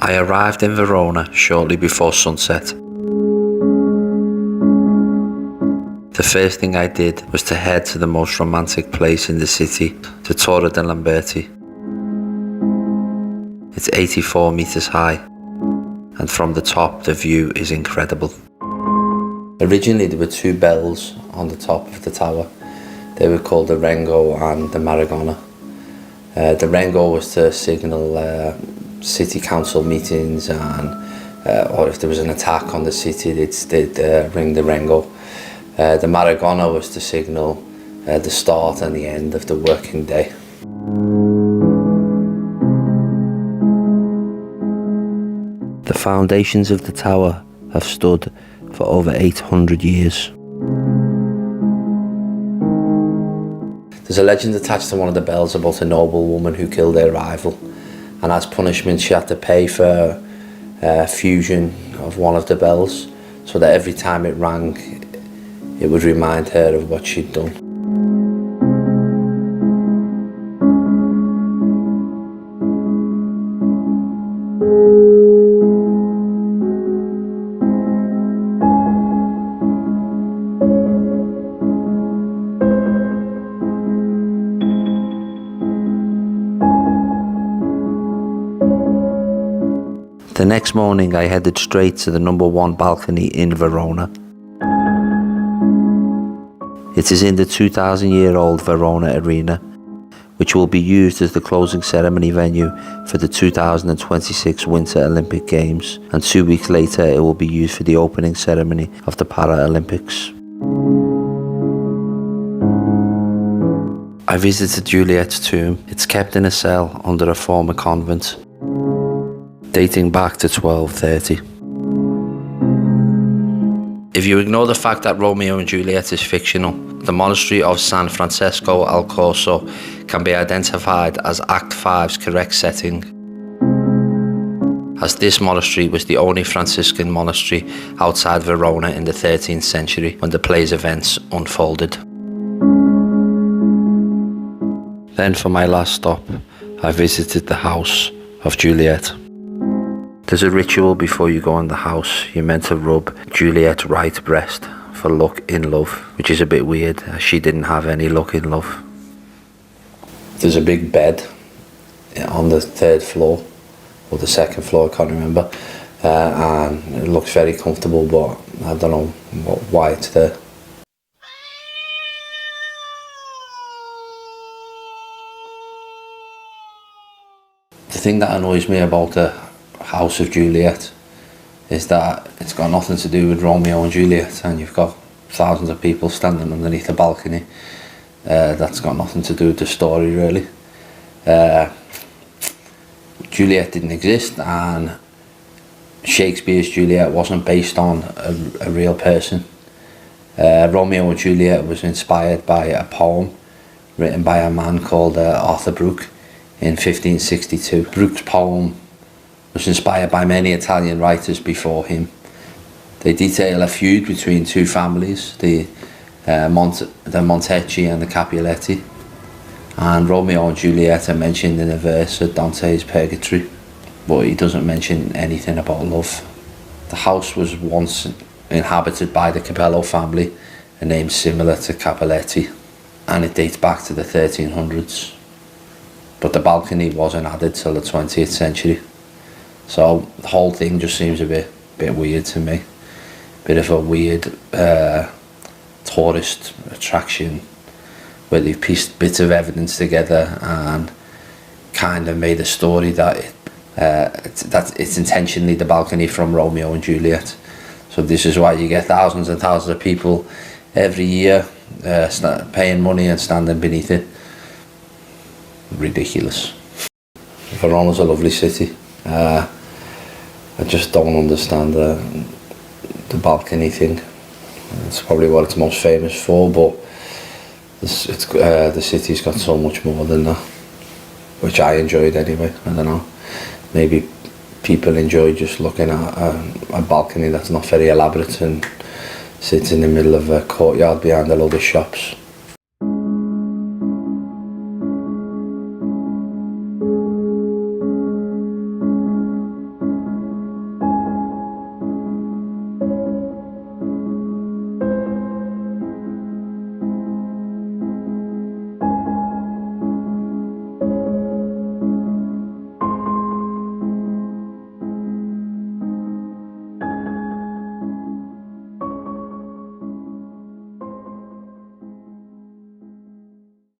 I arrived in Verona shortly before sunset. The first thing I did was to head to the most romantic place in the city, the Torre de Lamberti. It's 84 meters high, and from the top the view is incredible. Originally there were two bells on the top of the tower. They were called the Rengo and the Maragona. The Rengo was to signal city council meetings, and or if there was an attack on the city, they'd ring the Rengo. The Maragona was to signal the start and the end of the working day. The foundations of the tower have stood for over 800 years. There's a legend attached to one of the bells about a noble woman who killed her rival, and as punishment she had to pay for fusion of one of the bells, so that every time it rang it would remind her of what she'd done. The next morning I headed straight to the #1 balcony in Verona. It is in the 2,000-year-old Verona Arena, which will be used as the closing ceremony venue for the 2026 Winter Olympic Games, and 2 weeks later it will be used for the opening ceremony of the Paralympics. I visited Juliet's tomb. It's kept in a cell under a former convent, dating back to 1230. If you ignore the fact that Romeo and Juliet is fictional, the monastery of San Francesco al Corso can be identified as Act 5's correct setting, as this monastery was the only Franciscan monastery outside Verona in the 13th century when the play's events unfolded. Then for my last stop, I visited the house of Juliet. There's a ritual before you go in the house. You're meant to rub Juliet's right breast for luck in love, which is a bit weird, as she didn't have any luck in love. There's a big bed on the 3rd floor, or the 2nd floor, I can't remember, and it looks very comfortable, but I don't know why it's there. The thing that annoys me about the House of Juliet is that it's got nothing to do with Romeo and Juliet, and you've got thousands of people standing underneath a balcony. That's got nothing to do with the story, really. Juliet didn't exist, and Shakespeare's Juliet wasn't based on a real person. Romeo and Juliet was inspired by a poem written by a man called Arthur Brooke in 1562. Brooke's poem was inspired by many Italian writers before him. They detail a feud between two families, the Montecchi and the Capuletti, and Romeo and Juliet are mentioned in a verse of Dante's Purgatory, but he doesn't mention anything about love. The house was once inhabited by the Capello family, a name similar to Capuletti, and it dates back to the 1300s. But the balcony wasn't added till the 20th century. So the whole thing just seems a bit weird to me. Bit of a weird tourist attraction where they've pieced bits of evidence together and kind of made a story that it's intentionally the balcony from Romeo and Juliet. So this is why you get thousands and thousands of people every year paying money and standing beneath it. Ridiculous. Verona's a lovely city. I just don't understand the balcony thing. It's probably what it's most famous for, but the city's got so much more than that, which I enjoyed anyway. I don't know, maybe people enjoy just looking at a balcony that's not very elaborate and sits in the middle of a courtyard behind a load of shops.